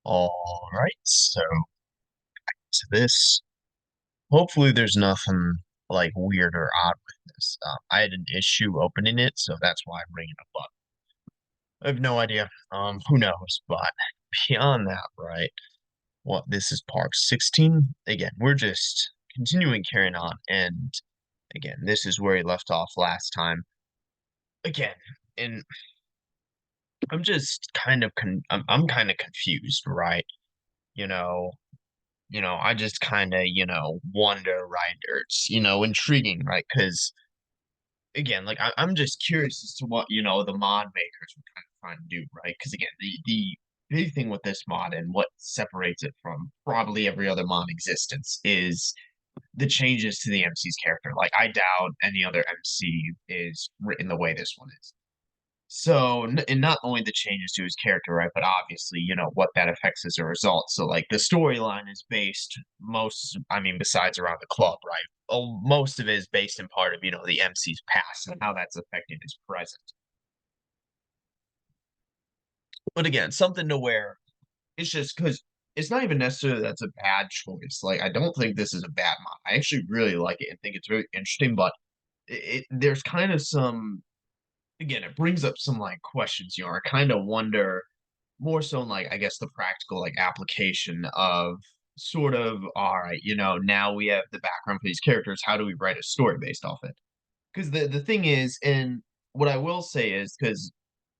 All right, so to this, hopefully there's nothing like weird or odd with this. I had an issue opening it, so that's why I'm bringing it up. I have no idea. Who knows? But beyond that, right? What this is Park 16. Again, we're just continuing carrying on, and again, this is where he left off last time. Again, and I'm just kind of I'm kind of confused, right? You know, I just kind of, wonder, right? Or it's, intriguing, right? Because again, like I'm just curious as to what, the mod makers were kind of trying to do, right? Because again, the big thing with this mod and what separates it from probably every other mod in existence is the changes to the MC's character. Like I doubt any other MC is written the way this one is. So, and not only the changes to his character, right, but obviously, what that affects as a result. So, like, the storyline is based I mean, besides around the club, right? Oh, most of it is based in part of, the MC's past and how that's affecting his present. But again, something to where it's just because it's not even necessarily that's a bad choice. Like, I don't think this is a bad mod. I actually really like it and think it's very interesting, but there's kind of some again, it brings up some like questions, I kind of wonder more so in, like I guess the practical like application of sort of all right, now we have the background for these characters. How do we write a story based off it? Because the thing is, and what I will say is because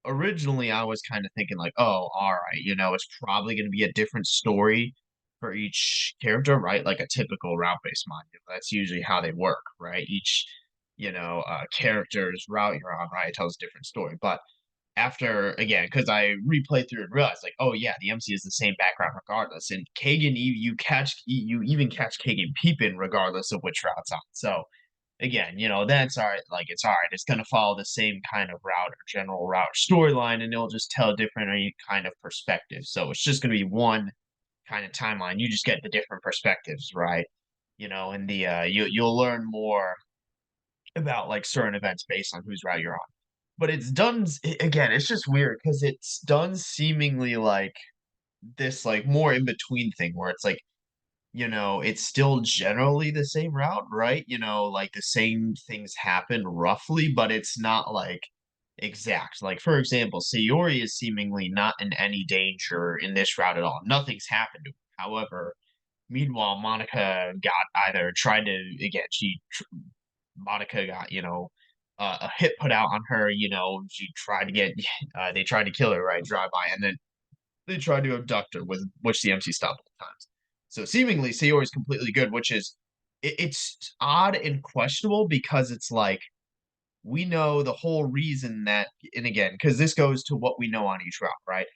originally I was kind of thinking like, oh, all right, it's probably going to be a different story for each character, right? Like a typical route-based module. That's usually how they work, right? Each, character's route you're on, right, it tells a different story. But after again, because I replayed through and realized like, oh yeah, the MC is the same background regardless. And Kagan, you even catch Kagan peeping regardless of which route's on. So again, that's all right. Like it's all right. It's gonna follow the same kind of route or general route storyline, and it'll just tell a different kind of perspective. So it's just gonna be one kind of timeline. You just get the different perspectives, right? And you'll learn more about like certain events based on whose route you're on. But it's done again, it's just weird because it's done seemingly like this like more in between thing where it's like, it's still generally the same route, right? Like the same things happen roughly, but it's not like exact. Like for example, Sayori is seemingly not in any danger in this route at all. Nothing's happened to her. However, meanwhile, Monica got either tried to again, Monica got, a hit put out on her. She tried to get, they tried to kill her, right? Drive by, and then they tried to abduct her, with which the MC stopped both times. So seemingly, Sayori is completely good, which is it's odd and questionable because it's like we know the whole reason that, and again, because this goes to what we know on each route, right?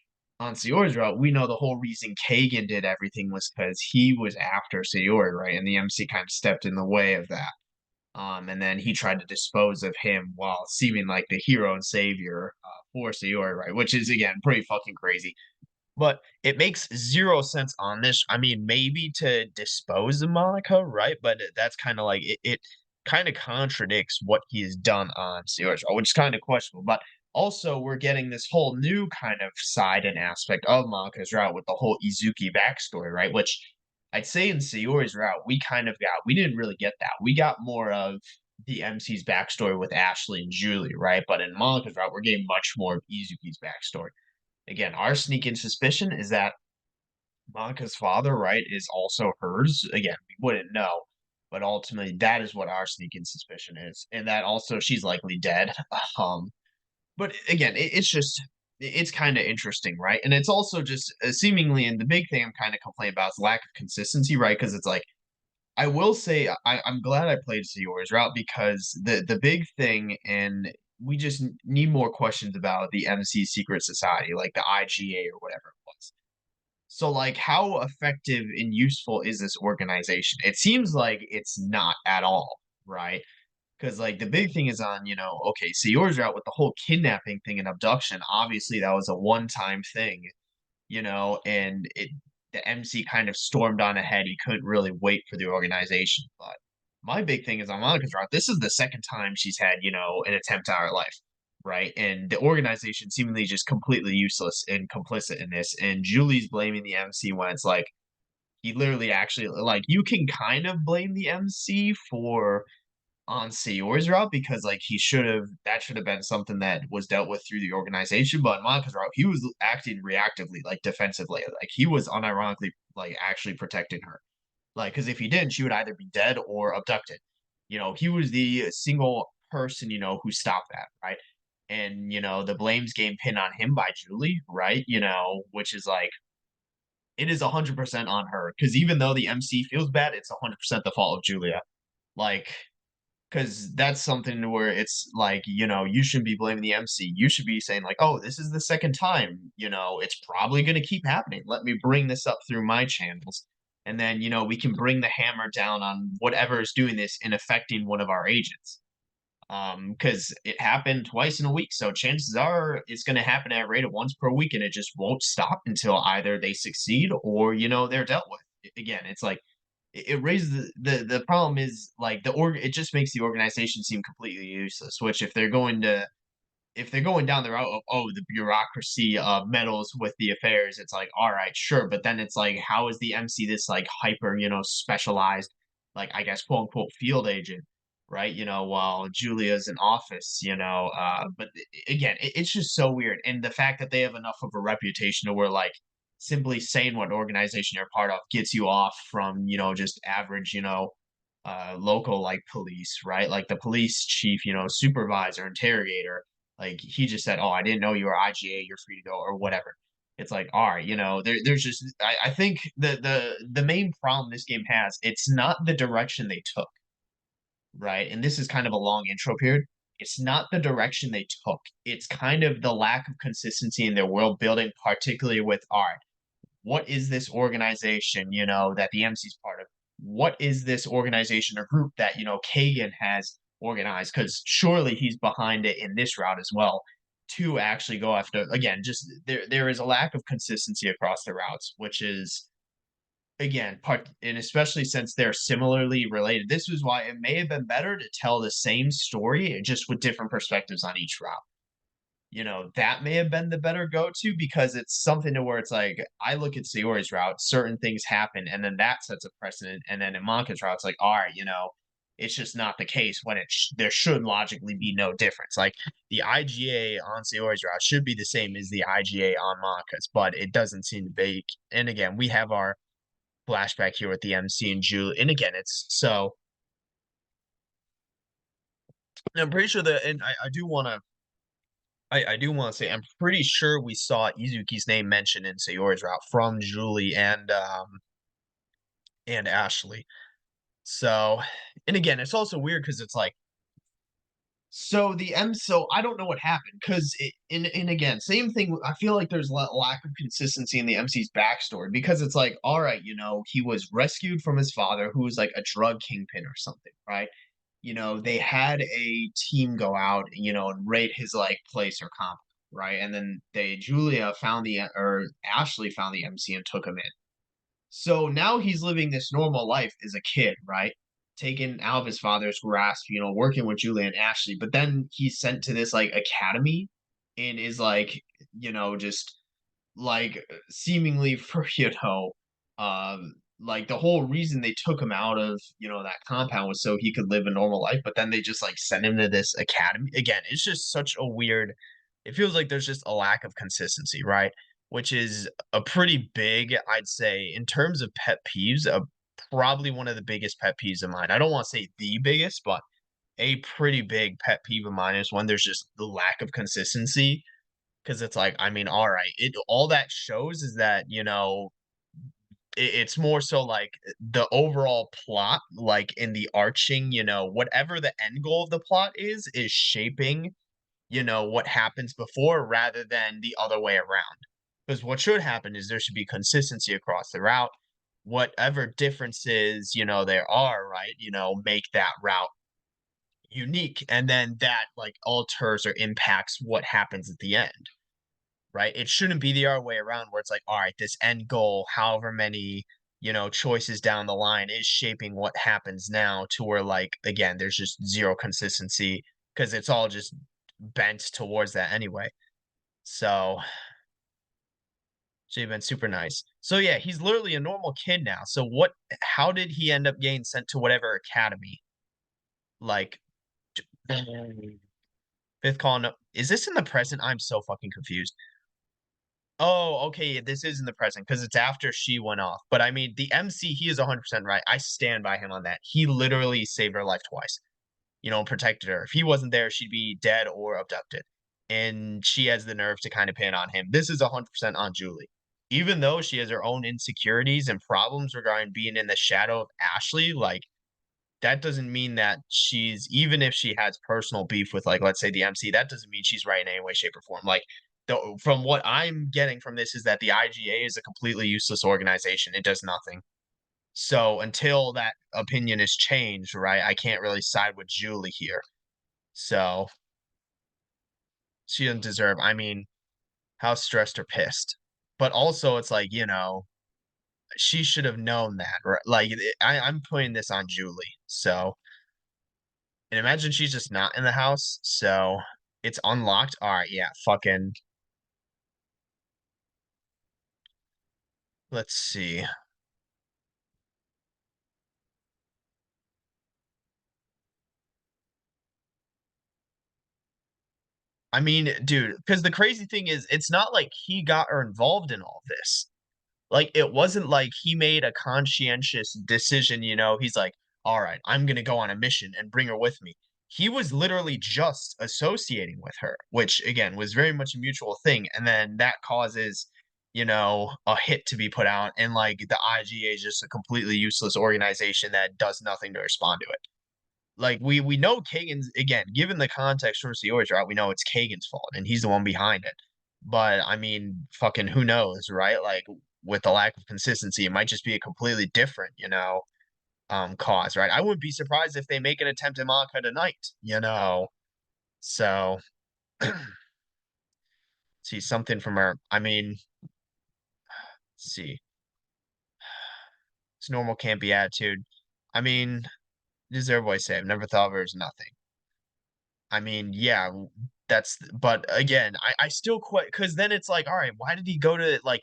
On Sayori's route, we know the whole reason Kagan did everything was because he was after Sayori, right? And the MC kind of stepped in the way of that. And then he tried to dispose of him while seeming like the hero and savior for Sayori, right? Which is again pretty fucking crazy. But it makes zero sense on this. I mean, maybe to dispose of Monica, right? But that's kind of like it kind of contradicts what he has done on Sayori's, which is kind of questionable. But also, we're getting this whole new kind of side and aspect of Monica's route with the whole Izuki backstory, right? Which I'd say in Sayori's route, we didn't really get that. We got more of the MC's backstory with Ashley and Julie, right? But in Monica's route, we're getting much more of Izuki's backstory. Again, our sneaking suspicion is that Monica's father, right, is also hers. Again, we wouldn't know, but ultimately that is what our sneaking suspicion is, and that also she's likely dead. Um, but again, it's kind of interesting, right? And it's also just seemingly, and the big thing I'm kind of complaining about is lack of consistency, right? Because it's like I will say I'm glad I played Sayori's route because the big thing, and we just need more questions about the MC Secret Society, like the IGA or whatever it was. So, like, how effective and useful is this organization? It seems like it's not at all, right? Because, like, the big thing is on, okay, so yours route with the whole kidnapping thing and abduction. Obviously, that was a one-time thing, and the MC kind of stormed on ahead. He couldn't really wait for the organization. But my big thing is on Monica's route. This is the second time she's had, an attempt on her life, right? And the organization seemingly just completely useless and complicit in this. And Julie's blaming the MC when it's like he literally actually like you can kind of blame the MC for on Sayor's route because like he should have that should have been something that was dealt with through the organization. But Monica's route, he was acting reactively, like defensively. Like he was unironically like actually protecting her. Like, because if he didn't, she would either be dead or abducted. He was the single person, who stopped that, right? And, the blame's game pinned on him by Julie, right? Which is like, it is 100% on her. Because even though the MC feels bad, it's 100% the fault of Julia. Like, because that's something where it's like, you shouldn't be blaming the MC. You should be saying, like, oh, this is the second time. It's probably going to keep happening. Let me bring this up through my channels. And then, we can bring the hammer down on whatever is doing this and affecting one of our agents. Because it happened twice in a week. So chances are it's going to happen at a rate of once per week and it just won't stop until either they succeed or, they're dealt with. Again, it's like, it raises the problem is like it just makes the organization seem completely useless, which if they're going down the route of, oh, the bureaucracy meddles with the affairs, it's like, all right, sure, but then it's like, how is the MC this like hyper, specialized, like, I guess, quote unquote field agent, right? While Julia's in office, but again, it's just so weird, and the fact that they have enough of a reputation to where like simply saying what organization you're part of gets you off from just average local like police, right? Like the police chief, supervisor, interrogator, like he just said, "Oh, I didn't know you were IGA. You're free to go," or whatever. It's like, all right, there's just I think the main problem this game has, it's not the direction they took, right? And this is kind of a long intro period. It's not the direction they took. It's kind of the lack of consistency in their world building, particularly with art. What is this organization, that the MC's part of? What is this organization or group that, Kagan has organized? Because surely he's behind it in this route as well to actually go after again, just there is a lack of consistency across the routes, which is again part and especially since they're similarly related. This was why it may have been better to tell the same story just with different perspectives on each route. That may have been the better go-to because it's something to where it's like, I look at Sayori's route, certain things happen, and then that sets a precedent. And then in Monka's route, it's like, all right, it's just not the case when there should logically be no difference. Like the IGA on Sayori's route should be the same as the IGA on Monka's, but it doesn't seem to be. And again, we have our flashback here with the MC and Julie. And again, it's so. I'm pretty sure that, and I do want to I do want to say I'm pretty sure we saw Izuki's name mentioned in Sayori's route from Julie and Ashley. So, and again, it's also weird because it's like so I don't know what happened because in again same thing. I feel like there's lack of consistency in the MC's backstory because it's like, all right, he was rescued from his father who was like a drug kingpin or something, right? They had a team go out, and raid his like place or comp, right? And then Julia found or Ashley found the MC and took him in. So now he's living this normal life as a kid, right? Taken out of his father's grasp, working with Julia and Ashley. But then he's sent to this like academy and is like, just like seemingly for, like the whole reason they took him out of, that compound was so he could live a normal life. But then they just like sent him to this academy. Again, it's just such a weird, it feels like there's just a lack of consistency, right? Which is a pretty big, I'd say, in terms of pet peeves, probably one of the biggest pet peeves of mine. I don't want to say the biggest, but a pretty big pet peeve of mine is when there's just the lack of consistency. Because it's like, I mean, all right, it all that shows is that, it's more so like the overall plot, like in the arching, whatever the end goal of the plot is shaping, what happens before rather than the other way around. Because what should happen is there should be consistency across the route. Whatever differences, there are, right, make that route unique. And then that like alters or impacts what happens at the end, right? It shouldn't be the other way around where it's like, all right, this end goal, however many, choices down the line is shaping what happens now to where like, again, there's just zero consistency because it's all just bent towards that anyway. So she'd been super nice. So yeah, he's literally a normal kid now. So what? How did he end up getting sent to whatever academy? Like fifth column. Is this in the present? I'm so fucking confused. Oh, okay. This is in the present because it's after she went off. But I mean, the MC, he is 100% right. I stand by him on that. He literally saved her life twice, protected her. If he wasn't there, she'd be dead or abducted. And she has the nerve to kind of pin on him. This is 100% on Julie. Even though she has her own insecurities and problems regarding being in the shadow of Ashley, like, that doesn't mean that even if she has personal beef with, like, let's say the MC, that doesn't mean she's right in any way, shape, or form. Like, from what I'm getting from this is that the IGA is a completely useless organization. It does nothing. So until that opinion is changed, right, I can't really side with Julie here. So she doesn't deserve. I mean, how stressed or pissed. But also, it's like, she should have known that, right? Like, I'm putting this on Julie. So, and imagine she's just not in the house. So it's unlocked. All right, yeah, fucking. Let's see. I mean, dude, because the crazy thing is, it's not like he got her involved in all this. Like, it wasn't like he made a conscientious decision, he's like, "All right, I'm gonna go on a mission and bring her with me." He was literally just associating with her, which again was very much a mutual thing, and then that causes, a hit to be put out, and like the IGA is just a completely useless organization that does nothing to respond to it. Like we know Kagan's again, given the context from the Oilers route, we know it's Kagan's fault and he's the one behind it. But I mean, fucking who knows, right? Like with the lack of consistency, it might just be a completely different, cause, right? I wouldn't be surprised if they make an attempt at Monica tonight. So see something from her. I mean, see, it's normal campy attitude. I mean, does their voice say? I've never thought of her as nothing. I mean, yeah, but again, I still quite because then it's like, all right, why did he go to like?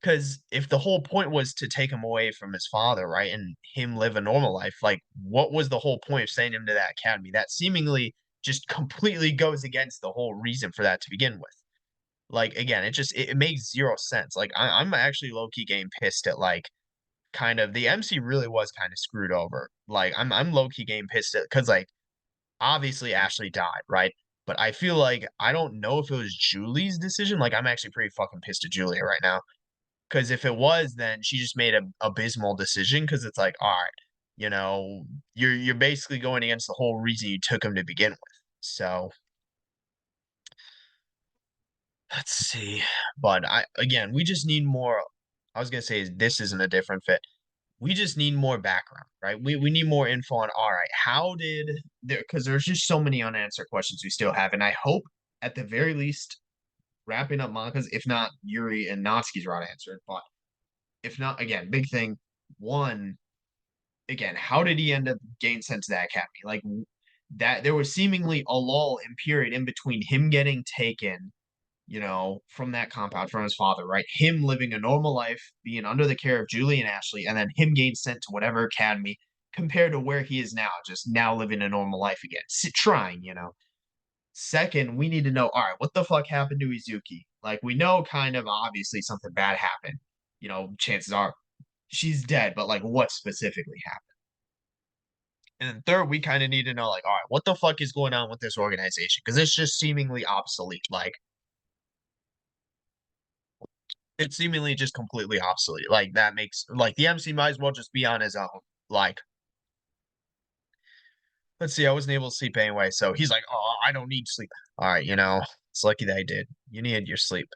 Because if the whole point was to take him away from his father, right, and him live a normal life, like, what was the whole point of sending him to that academy? That seemingly just completely goes against the whole reason for that to begin with. Like, again, it makes zero sense. Like, I'm actually low key getting pissed at like kind of the MC really was kind of screwed over. Like, I'm low key getting pissed at because like obviously Ashley died, right? But I feel like I don't know if it was Julie's decision. Like I'm actually pretty fucking pissed at Julia right now. Because if it was, then she just made a abysmal decision. Because it's like, all right, you know, you're basically going against the whole reason you took him to begin with. So let's see. But we just need more. I was gonna say this isn't a different fit. We just need more background, right? We need more info on all right, how did there because there's just so many unanswered questions we still have. And I hope at the very least wrapping up Monica's, if not Yuri and Natsuki's route answered, but if not, again, big thing. One, again, how did he end up getting sent to that academy? Like that there was seemingly a lull in period in between him getting taken from that compound from his father, right? Him living a normal life, being under the care of Julie and Ashley, and then him getting sent to whatever academy compared to where he is now, just now living a normal life again, trying. Second, we need to know, all right, what the fuck happened to Izuki? Like, we know kind of obviously something bad happened. Chances are she's dead, but like, what specifically happened? And then third, we kind of need to know, like, all right, what the fuck is going on with this organization? Because it's just seemingly obsolete. Like, it's seemingly just completely obsolete. Like that makes like the MC might as well just be on his own. Like, let's see, I wasn't able to sleep anyway, so he's like, "Oh, I don't need sleep." All right, it's lucky that I did. You needed your sleep.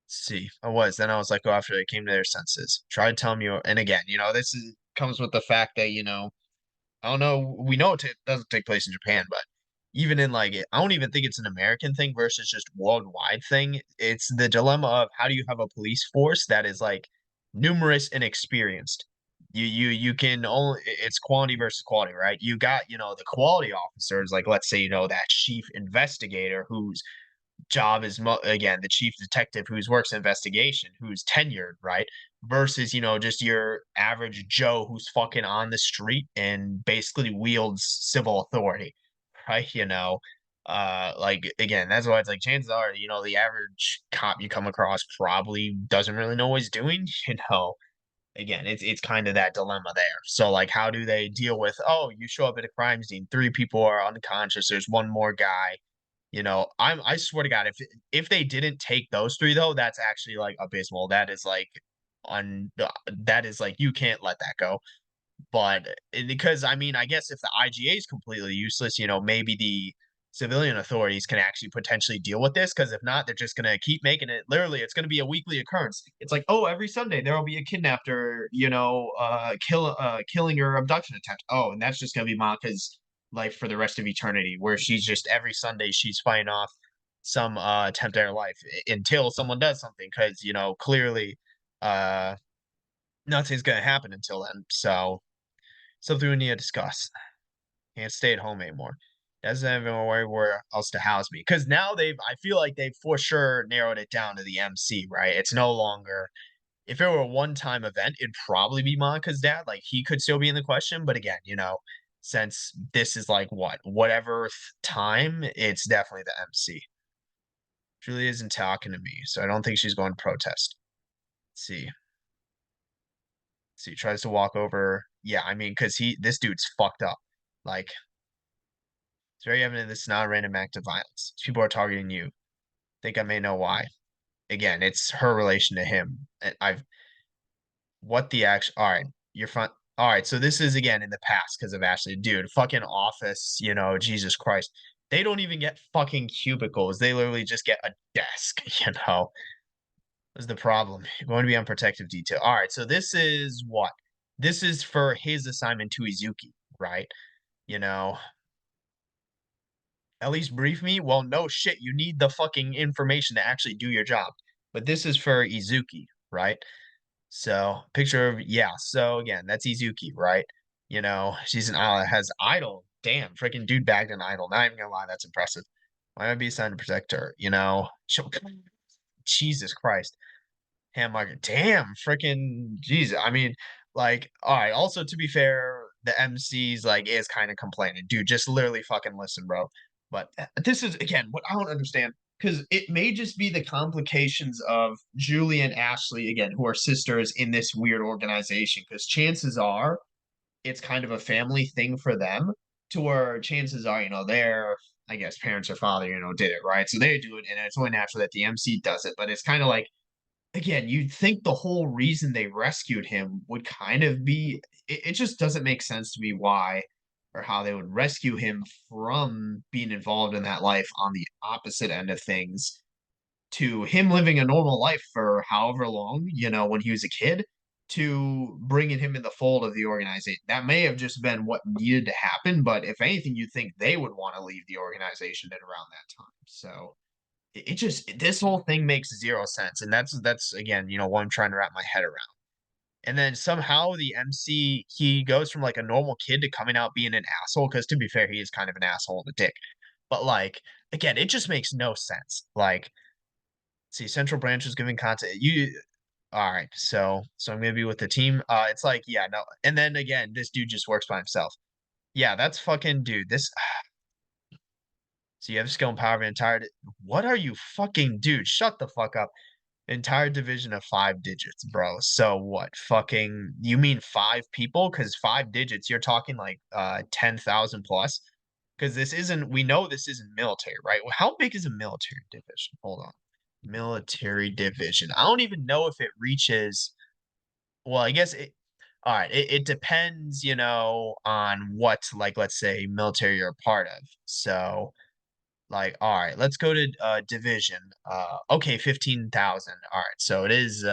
Let's see, I was. Then I was like, oh, after they came to their senses, try to tell me. And again, this comes with the fact that I don't know. We know it doesn't take place in Japan, but even in like, I don't even think it's an American thing versus just worldwide thing. It's the dilemma of how do you have a police force that is like numerous and experienced, You can only it's quantity versus quality, right? You got, the quality officers, like let's say, that chief investigator whose job is again the chief detective who's works investigation, who's tenured, right? Versus, just your average Joe who's fucking on the street and basically wields civil authority, right? Like again, that's why it's like chances are, the average cop you come across probably doesn't really know what he's doing, again, it's kind of that dilemma there. So like how do they deal with, oh, you show up at a crime scene, three people are unconscious, there's one more guy. I swear to God, if they didn't take those three though, that's actually like abysmal. That is like on that is like you can't let that go. But because I mean, I guess if the IGA is completely useless, maybe the civilian authorities can actually potentially deal with this. Because if not, they're just gonna keep making it. Literally, it's gonna be a weekly occurrence. It's like, oh, every Sunday there will be a kidnapped or killing or abduction attempt. Oh, and that's just gonna be Maka's life for the rest of eternity, where she's just every Sunday she's fighting off some attempt at her life until someone does something. Because clearly, uh, nothing's gonna happen until then. So something we need to discuss. Can't stay at home anymore. Doesn't have anywhere else to house me. Because now I feel like they've for sure narrowed it down to the MC, right? It's no longer, if it were a one time event, it'd probably be Monica's dad. Like he could still be in the question. But again, since this is like whatever time, it's definitely the MC. Julie isn't talking to me, so I don't think she's going to protest. Let's see. See, tries to walk over. Yeah, I mean, because this dude's fucked up. Like, it's very evident this is not a random act of violence. These people are targeting you. Think I may know why. Again, it's her relation to him. What the action? All right, you're fine. All right, so this is again in the past because of Ashley. Dude, fucking office, Jesus Christ. They don't even get fucking cubicles. They literally just get a desk, Is the problem. You're going to be on protective detail. All right, so this is what? This is for his assignment to Izuki, right? You know, at least brief me. Well, no shit. You need the fucking information to actually do your job. But this is for Izuki, right? So picture of yeah. So again, that's Izuki, right? She's an has idol. Damn, freaking dude bagged an idol. Not even gonna lie, that's impressive. Why would I be assigned to protect her? Jesus Christ. Hamburger. Damn, freaking Jesus. I mean, like, all right. Also, to be fair, the MC's like is kind of complaining, dude. Just literally fucking listen, bro. But this is again what I don't understand because it may just be the complications of Julie and Ashley again, who are sisters in this weird organization. Because chances are it's kind of a family thing for them, to where chances are, their I guess parents or father, did it right, so they do it, and it's only natural that the MC does it. But it's kind of like again, you'd think the whole reason they rescued him would kind of be it just doesn't make sense to me why or how they would rescue him from being involved in that life on the opposite end of things to him living a normal life for however long, when he was a kid, to bringing him in the fold of the organization. That may have just been what needed to happen, but if anything, you'd think they would want to leave the organization at around that time. So it just this whole thing makes zero sense, and that's again what I'm trying to wrap my head around. And then somehow the MC, he goes from like a normal kid to coming out being an asshole, because to be fair, he is kind of an asshole and a dick. But like again, it just makes no sense. Like, see, Central Branch was giving content. You all right, so I'm gonna be with the team. It's like, yeah, no, and then again, this dude just works by himself. Yeah, that's fucking dude. This so you have skill and power of an entire what are you fucking dude? Shut the fuck up. Entire division of 5 digits, bro. So what? Fucking you mean 5 people? Because 5 digits, you're talking like 10,000 plus. Because this isn't we know this isn't military, right? Well, how big is a military division? Hold on. Military division. I don't even know if it reaches well, I guess it all right, it depends, on what like let's say military you're a part of. So like, all right, let's go to division. Okay, 15,000. All right, so it is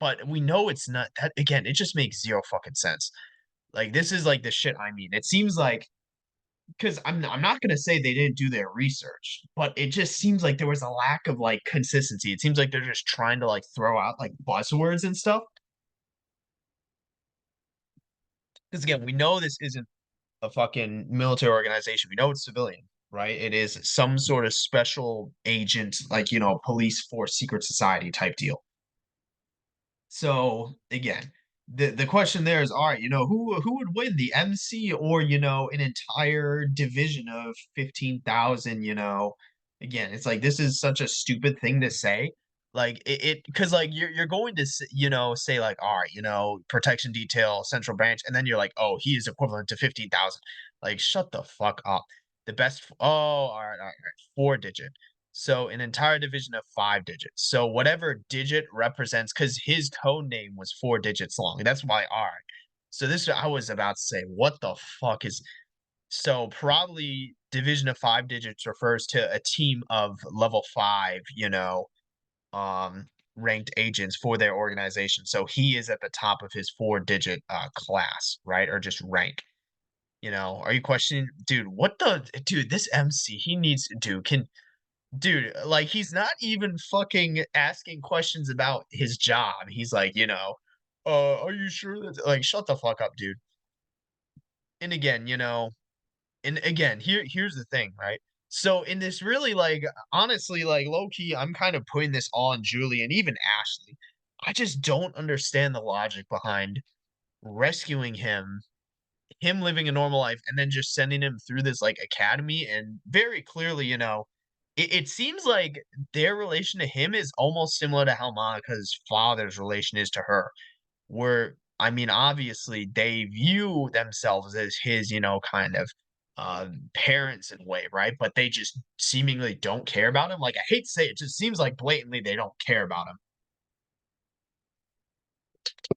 but we know it's not that again, it just makes zero fucking sense. Like this is like the shit I mean. It seems like because I'm not gonna say they didn't do their research, but it just seems like there was a lack of like consistency. It seems like they're just trying to like throw out like buzzwords and stuff. because again, we know this isn't a fucking military organization. We know it's civilian, right? It is some sort of special agent, like, police force, secret society type deal. So again, the question there is, all right, who would win, the MC or an entire division of 15,000? Again, it's like this is such a stupid thing to say. Like because like you're going to say like, all right, protection detail, central branch, and then you're like, oh, he is equivalent to 15,000. Like, shut the fuck up. The best. Oh, all right, 4 digit. So an entire division of 5 digits. So whatever digit represents, because his code name was 4 digits long. That's why R. So this I was about to say, what the fuck is so probably division of 5 digits refers to a team of level 5, um ranked agents for their organization. So he is at the top of his 4 digit class, right? Or just rank. Are you questioning, dude? What the dude? This MC, he needs, dude. Dude, like, he's not even fucking asking questions about his job. He's like, are you sure that, like, shut the fuck up, dude. And again, here's the thing, right? So in this really, like, honestly, like, low key, I'm kind of putting this all on Julie and even Ashley. I just don't understand the logic behind rescuing him living a normal life and then just sending him through this like academy, and very clearly, it seems like their relation to him is almost similar to how Monica's father's relation is to her, where I mean obviously they view themselves as his, kind of parents in a way, right? But they just seemingly don't care about him. Like, I hate to say it, it just seems like blatantly they don't care about him.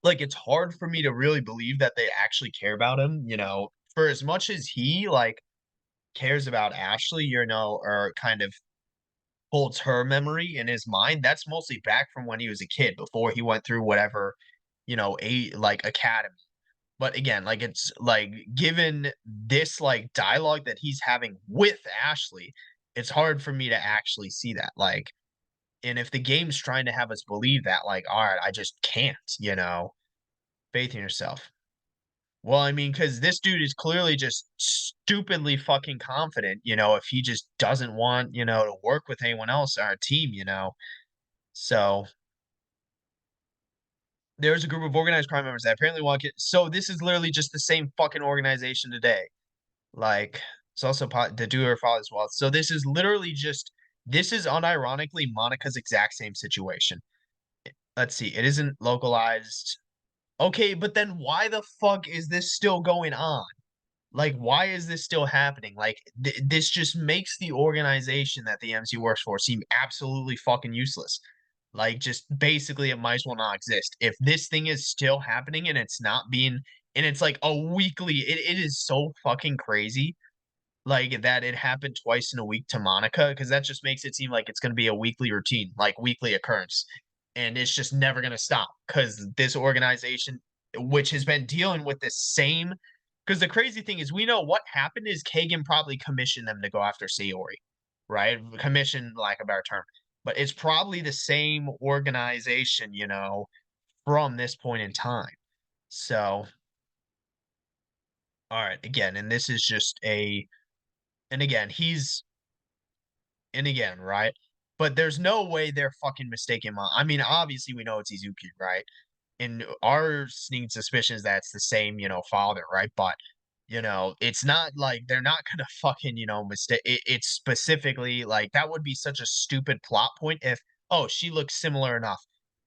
Like, it's hard for me to really believe that they actually care about him, for as much as he like cares about Ashley, or kind of holds her memory in his mind. That's mostly back from when he was a kid before he went through whatever, a like academy. But again, like, it's like, given this like dialogue that he's having with Ashley, it's hard for me to actually see that. Like, and if the game's trying to have us believe that, like, all right, I just can't, faith in yourself. Well, I mean, because this dude is clearly just stupidly fucking confident, if he just doesn't want, to work with anyone else on our team. So there's a group of organized crime members that apparently want to get. So this is literally just the same fucking organization today. Like, it's also the do her father's well. So this is literally just, this is unironically Monica's exact same situation. Let's see, it isn't localized. Okay, but then why the fuck is this still going on? Like, why is this still happening? Like, this just makes the organization that the MC works for seem absolutely fucking useless. Like, just basically, it might as well not exist. If this thing is still happening and it's not being, and it's like a weekly, it is so fucking crazy, like, that it happened twice in a week to Monica, because that just makes it seem like it's going to be a weekly routine, like weekly occurrence. And it's just never going to stop because this organization, which has been dealing with this same, because the crazy thing is, we know what happened is Kagan probably commissioned them to go after Sayori, right? Commission, lack of a better term. But it's probably the same organization, from this point in time. So, all right, again, and this is just and again, right? But there's no way they're fucking mistaken. I mean, obviously we know it's Izuki, right? And our sneaking suspicion is that it's the same, father, right? But it's not like they're not gonna fucking, mistake. It's specifically like that would be such a stupid plot point if, oh, she looks similar enough,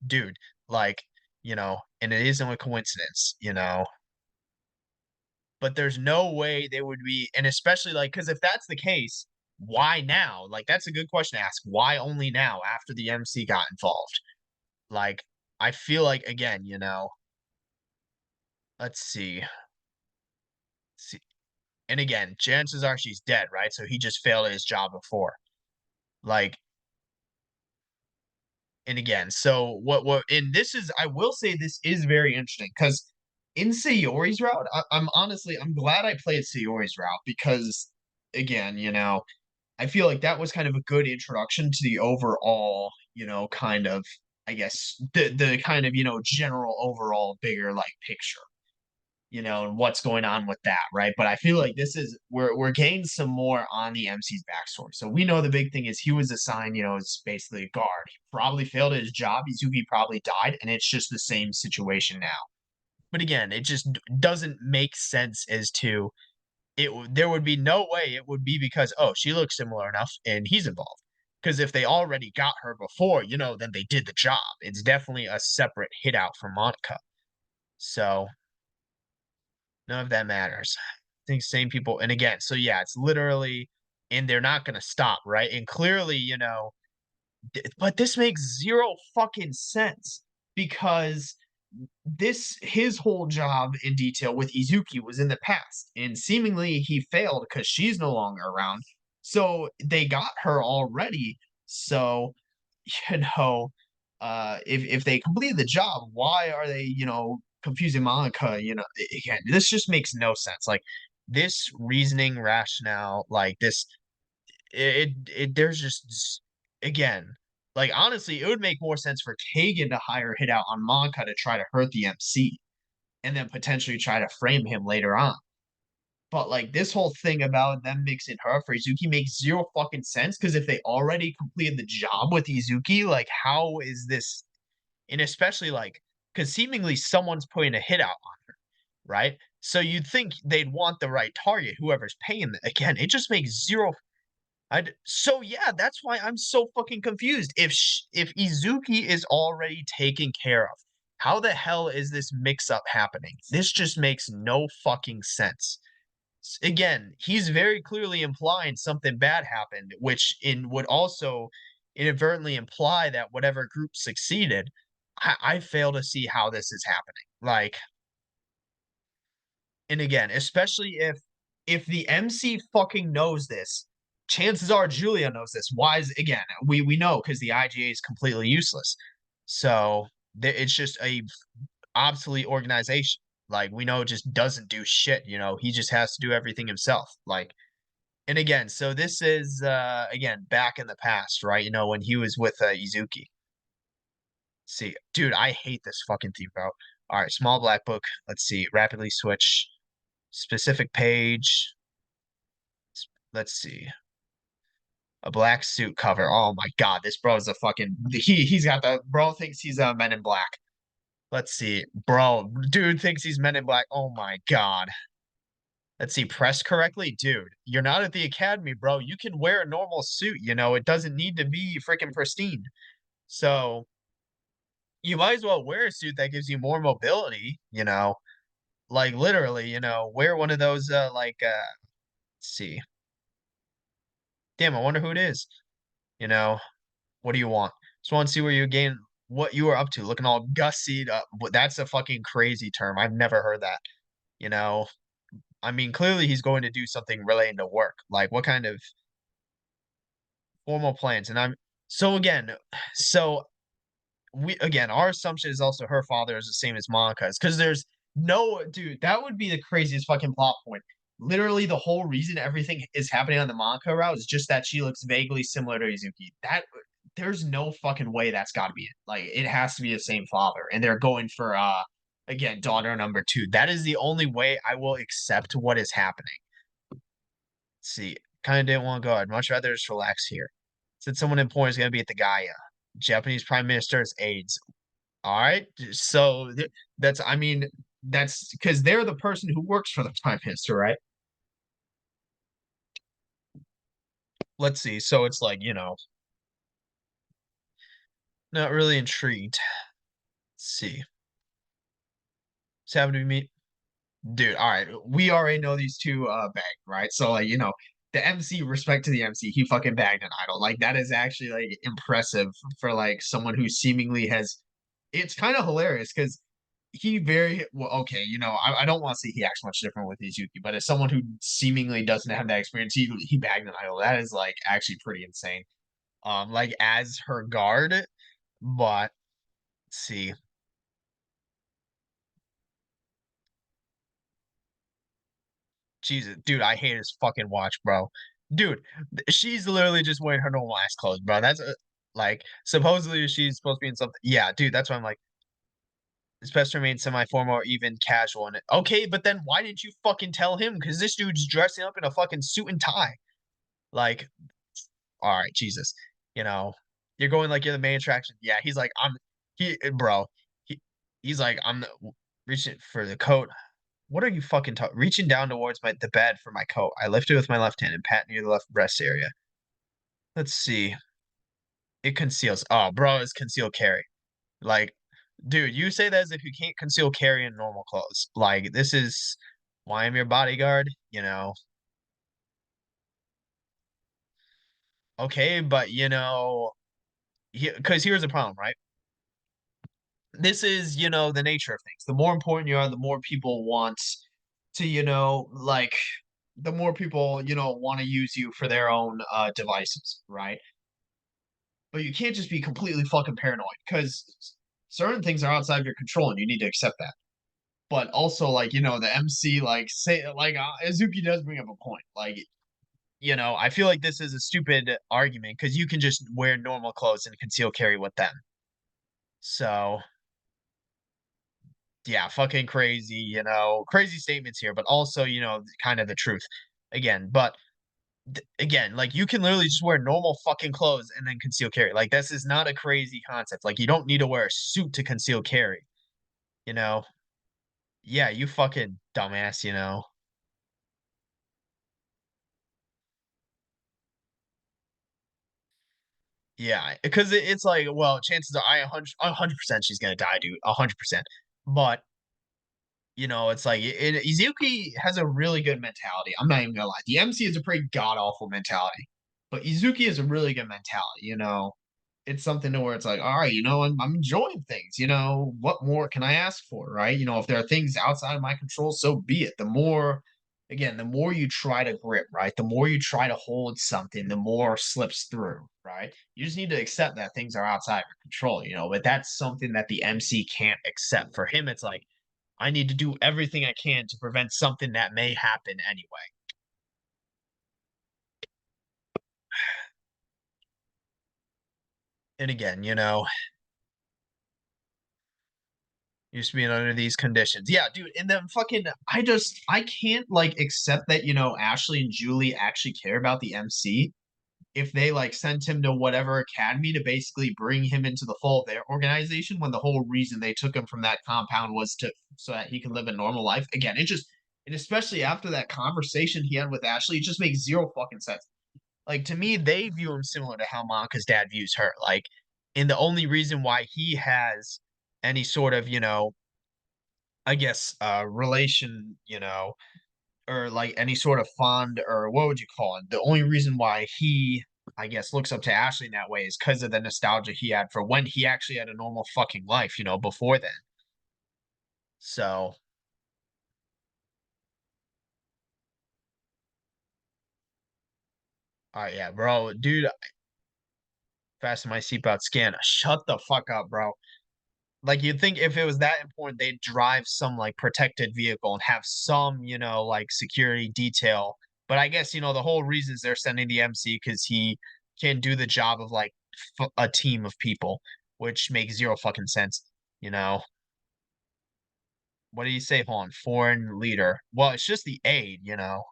dude. Like, and it isn't a coincidence, but there's no way they would be, and especially like, because if that's the case, why now? Like, that's a good question to ask. Why only now after the MC got involved? Like, I feel like, again, let's see, and again, chances are she's dead, right? So he just failed at his job before. Like, and again, so and this is, I will say, this is very interesting because in Sayori's route, I'm honestly, I'm glad I played Sayori's route because, again, I feel like that was kind of a good introduction to the overall, kind of, I guess, the kind of, general overall bigger like picture. and what's going on with that, right? But I feel like this is we're getting some more on the MC's backstory. So we know the big thing is he was assigned, as basically a guard. He probably failed at his job. Izuki probably died, and it's just the same situation now. But again, it just doesn't make sense as to there would be no way it would be because, oh, she looks similar enough and he's involved. Because if they already got her before, then they did the job. It's definitely a separate hit out for Monica. So none of that matters. I think same people. And again, so yeah, it's literally, and they're not going to stop, right? And clearly, but this makes zero fucking sense because his whole job in detail with Izuki was in the past, and seemingly he failed because she's no longer around. So they got her already. So, you know, if they completed the job, why are they, confusing Monica? Again, this just makes no sense. Like this reasoning rationale, like this there's just again, like honestly, it would make more sense for Kagan to hire hit out on Monka to try to hurt the MC and then potentially try to frame him later on. But like this whole thing about them mixing her up for Izuki makes zero fucking sense because if they already completed the job with Izuki, like how is this? And especially like because seemingly someone's putting a hit out on her, right? So you'd think they'd want the right target, whoever's paying them. Again, it just makes zero so yeah, that's why I'm so fucking confused. If Izuki is already taken care of, how the hell is this mix up happening? This just makes no fucking sense. Again, he's very clearly implying something bad happened, which in would also inadvertently imply that whatever group succeeded. I fail to see how this is happening. Like, and again, especially if the MC fucking knows this, chances are Julia knows this. Why is again, we know because the IGA is completely useless. So it's just a obsolete organization. Like we know it just doesn't do shit, he just has to do everything himself. Like and again, so this is again back in the past, right? When he was with Izuki. See, dude, I hate this fucking theme, bro. All right, small black book. Let's see. Rapidly switch. Specific page. Let's see. A black suit cover. Oh my god, this bro is a fucking he's got the bro thinks he's a Men in Black. Let's see. Bro, dude thinks he's Men in Black. Oh my god. Let's see, pressed correctly? Dude, you're not at the academy, bro. You can wear a normal suit, it doesn't need to be freaking pristine. So you might as well wear a suit that gives you more mobility. Like literally, wear one of those let's see. Damn, I wonder who it is. You know, what do you want? Just want to see where you gain what you are up to. Looking all gussied up. That's a fucking crazy term. I've never heard that. You know, I mean, clearly he's going to do something relating to work. Like, what kind of formal plans? And I'm so again, so we again, our assumption is also her father is the same as Monica's because there's no dude. That would be the craziest fucking plot point. Literally, the whole reason everything is happening on the Monica route is just that she looks vaguely similar to Izuki. That there's no fucking way that's got to be it. Like, it has to be the same father, and they're going for again daughter number two. That is the only way I will accept what is happening. Let's see, kind of didn't want to go. I'd much rather just relax here. Said someone important is going to be at the Gaia. Japanese Prime Minister's aides. All right. So that's, I mean, that's because they're the person who works for the prime minister, right? Let's see. So it's like, not really intrigued. Let's see. It's happened to me. Dude, all right. We already know these two bagged, right? So like, the MC, respect to the MC, he fucking bagged an idol. Like that is actually like impressive for like someone who seemingly has it's kind of hilarious because he very well okay I don't want to say he acts much different with Izuki, but as someone who seemingly doesn't have that experience, he bagged an idol. That is like actually pretty insane. Like as her guard, but let's see. Jesus, dude, I hate his fucking watch, bro. Dude, she's literally just wearing her normal ass clothes, bro. That's like supposedly she's supposed to be in something. Yeah, dude, that's why I'm like, It's best to remain semi-formal or even casual in it. Okay, but then why didn't you fucking tell him? Because this dude's dressing up in a fucking suit and tie. Like, all right, Jesus, you know, you're going like you're the main attraction. Yeah, he's like, bro, he, he's like, reaching for the coat. What are you fucking talking? Reaching down towards the bed for my coat. I lift it with my left hand and pat near the left breast area. Let's see. It conceals. Oh, bro, it's concealed carry. Like, dude, you say that as if you can't conceal carry in normal clothes. Like, this is why I'm your bodyguard, you know. Okay, but because here's the problem, right? This is, the nature of things. The more important you are, the more people want to, like, the more people, want to use you for their own devices, right? But you can't just be completely fucking paranoid because certain things are outside of your control and you need to accept that. But also, like, the MC, like, say, like, Azuki does bring up a point. Like, I feel like this is a stupid argument because you can just wear normal clothes and conceal carry with them. So, yeah, fucking crazy, crazy statements here, but also, kind of the truth again. But again, like, you can literally just wear normal fucking clothes and then conceal carry. Like, this is not a crazy concept. Like, you don't need to wear a suit to conceal carry, you know? Yeah, you fucking dumbass. Yeah, because it's like, well, chances are I 100% she's gonna die, dude, 100%. But it's like Izuki has a really good mentality. I'm not even gonna lie. The MC is a pretty god awful mentality, but Izuki is a really good mentality. It's something to where it's like, all right, I'm enjoying things. What more can I ask for, right? If there are things outside of my control, so be it. Again, the more you try to grip, right? The more you try to hold something, the more slips through, right? You just need to accept that things are outside of your control, but that's something that the MC can't accept. For him, it's like, I need to do everything I can to prevent something that may happen anyway. And again, used to being under these conditions. Yeah, dude. And then fucking, I can't like accept that, Ashley and Julie actually care about the MC if they like sent him to whatever academy to basically bring him into the fold of their organization when the whole reason they took him from that compound was to so that he could live a normal life. Again, and especially after that conversation he had with Ashley, it just makes zero fucking sense. Like, to me, they view him similar to how Monica's dad views her. Like, and the only reason why he has any sort of, I guess, relation, or like any sort of fond, or what would you call it? The only reason why he, I guess, looks up to Ashley in that way is because of the nostalgia he had for when he actually had a normal fucking life, before then. So, all right, yeah, bro, dude, fasten my seatbelt scan. Shut the fuck up, bro. Like, you'd think if it was that important, they'd drive some like protected vehicle and have some, like security detail. But I guess, the whole reason is they're sending the MC because he can do the job of like a team of people, which makes zero fucking sense. You know, what do you say? Hold on, foreign leader. Well, it's just the aid. Hold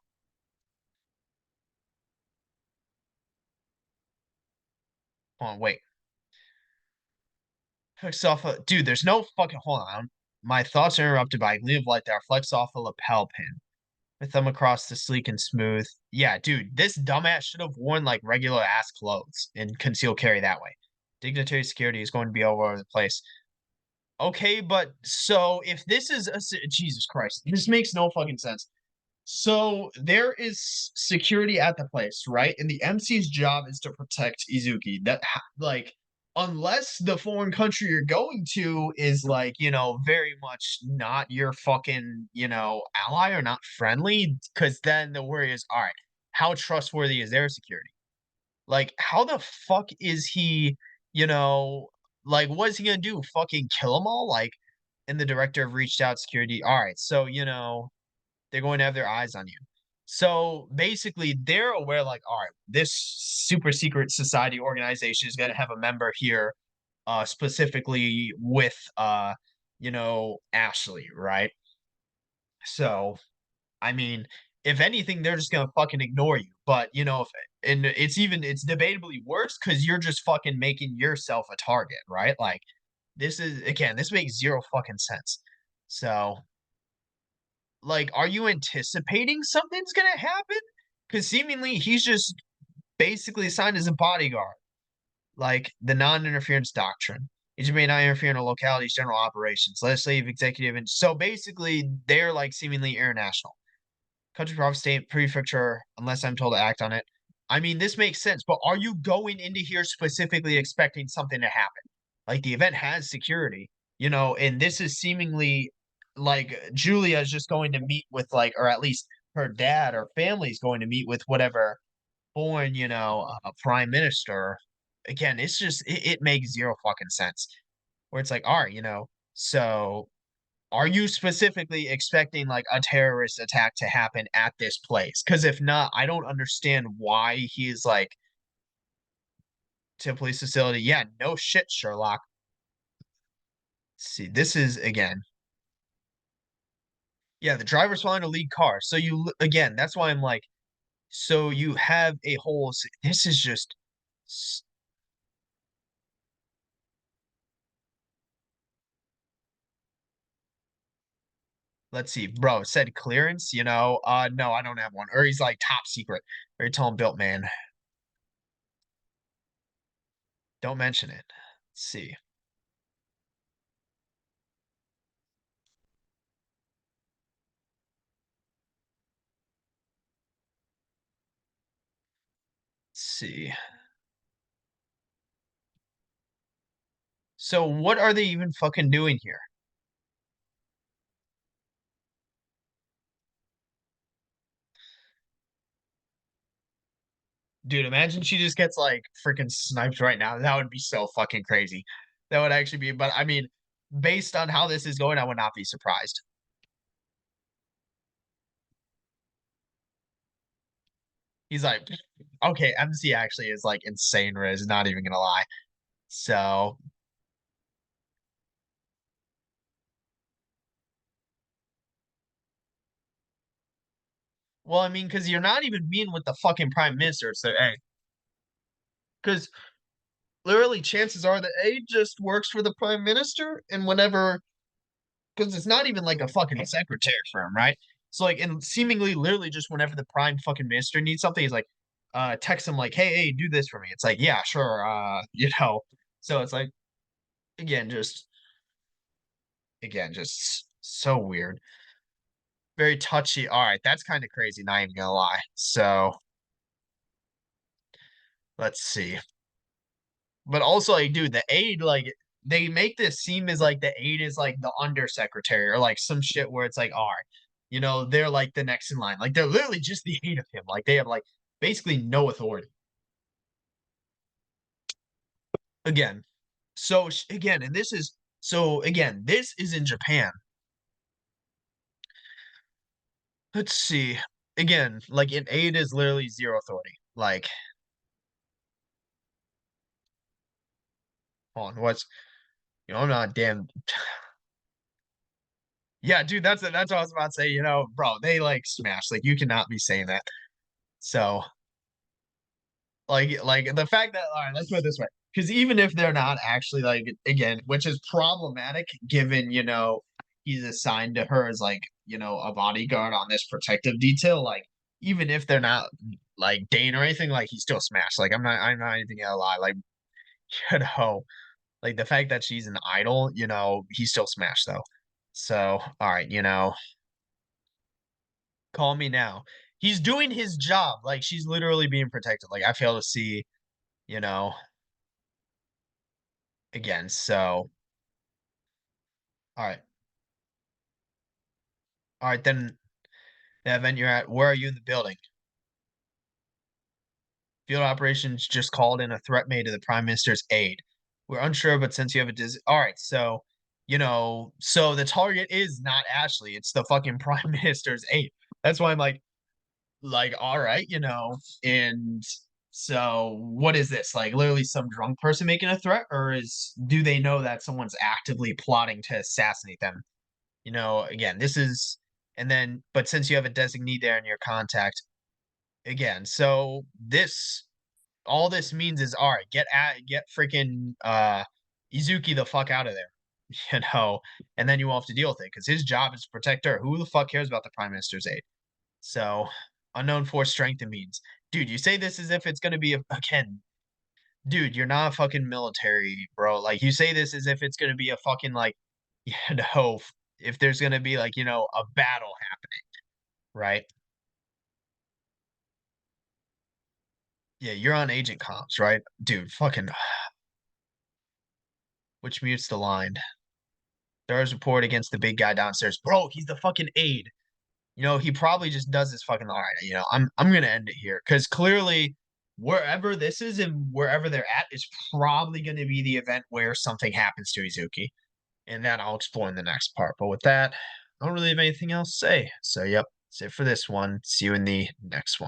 on, wait. Flex off a dude, there's no fucking hold on. My thoughts are interrupted by a gleam of light that reflects off a lapel pin. My thumb across the sleek and smooth. Yeah, dude, this dumbass should have worn like regular ass clothes and conceal carry that way. Dignitary security is going to be all over the place. Okay, but so if this is Jesus Christ, this makes no fucking sense. So there is security at the place, right? And the MC's job is to protect Izuki. Like, unless the foreign country you're going to is like, very much not your fucking, ally or not friendly, because then the worry is, all right, how trustworthy is their security? Like, how the fuck is he, you know, like, what is he gonna do? Fucking kill them all? Like, and the director of reached out security. All right, so they're going to have their eyes on you. So basically, they're aware, like, all right, this super secret society organization is going to have a member here, specifically with Ashley, right? So, I mean, if anything, they're just gonna fucking ignore you. But if and it's debatably worse because you're just fucking making yourself a target, right? Like this makes zero fucking sense. So, like, are you anticipating something's gonna happen? Because seemingly he's just basically assigned as a bodyguard, like the non-interference doctrine. Agent may not interfere in a locality's general operations, legislative, executive, and so basically they're like seemingly international. Country, province, state, prefecture, unless I'm told to act on it. I mean, this makes sense, but are you going into here specifically expecting something to happen? Like the event has security, and this is seemingly like Julia is just going to meet with like, or at least her dad or family's going to meet with whatever foreign, a prime minister. Again, it makes zero fucking sense. Where it's like, all right, so are you specifically expecting like a terrorist attack to happen at this place? Because if not, I don't understand why he's like to a police facility. Yeah, no shit, Sherlock. See, this is again, yeah, the driver's flying a lead car. So again, that's why I'm like, so you have a whole. This is just. Let's see, bro. It said clearance. No, I don't have one. Or he's like top secret. Very tall and built man. Don't mention it. Let's see. Let's see. So what are they even fucking doing here? Dude, imagine she just gets like freaking sniped right now. That would be so fucking crazy. That would actually be, but I mean, based on how this is going, I would not be surprised. He's like, okay, MC actually is like insane, Riz, not even gonna lie. So, well, I mean, because you're not even being with the fucking prime minister. So, hey, because literally, chances are that A just works for the prime minister, and whenever because it's not even like a fucking secretary for him, right? So like, and seemingly, literally, just whenever the prime fucking minister needs something, he's like, text him like, hey, do this for me. It's like, yeah, sure, So it's like, again, just just so weird, very touchy. All right, that's kind of crazy. Not even gonna lie. So let's see. But also, like, dude, the aide, like, they make this seem as like the aide is like the undersecretary or like some shit where it's like, all right, they're like the next in line. Like, they're literally just the aide of him. Like, they have like basically no authority. Again, so again, and this is so again, this is in Japan. Let's see. Again, like an aide is literally zero authority. Like, hold on, I'm not damn. Yeah, dude, that's what I was about to say. Bro, they like smash. Like, you cannot be saying that. So like the fact that all right, let's put it this way. Because even if they're not actually like again, which is problematic given, he's assigned to her as like, a bodyguard on this protective detail, like even if they're not like Dane or anything, like he's still smashed. Like I'm not even gonna lie. Like, you know, like the fact that she's an idol, he's still smashed though. So, all right, call me now. He's doing his job. Like she's literally being protected. Like I fail to see, you know, again. So, all right. All right, then the event you're at, where are you in the building? Field operations just called in a threat made to the Prime Minister's aide. We're unsure, but since you have a all right, so so the target is not Ashley, it's the fucking Prime Minister's aide. That's why I'm like, all right, and So what is this? Like literally some drunk person making a threat, or do they know that someone's actively plotting to assassinate them? Again, this is and then but since you have a designee there in your contact, again, so this all this means is all right, get freaking Izuki the fuck out of there. You know, and then you will have to deal with it because his job is to protect her. Who the fuck cares about the Prime Minister's aid? So, unknown force strength and means. Dude, you say this as if it's gonna be again, dude, you're not fucking military, bro. Like you say this as if it's gonna be a fucking like, you know, if there's gonna be like, a battle happening, right? Yeah, you're on agent comms, right? Dude, fucking which mutes the line. There is report against the big guy downstairs. Bro, he's the fucking aide. He probably just does this fucking all right. I'm gonna end it here because clearly wherever this is and wherever they're at is probably gonna be the event where something happens to Izuki. And that I'll explore in the next part. But with that, I don't really have anything else to say. So yep, that's it for this one. See you in the next one.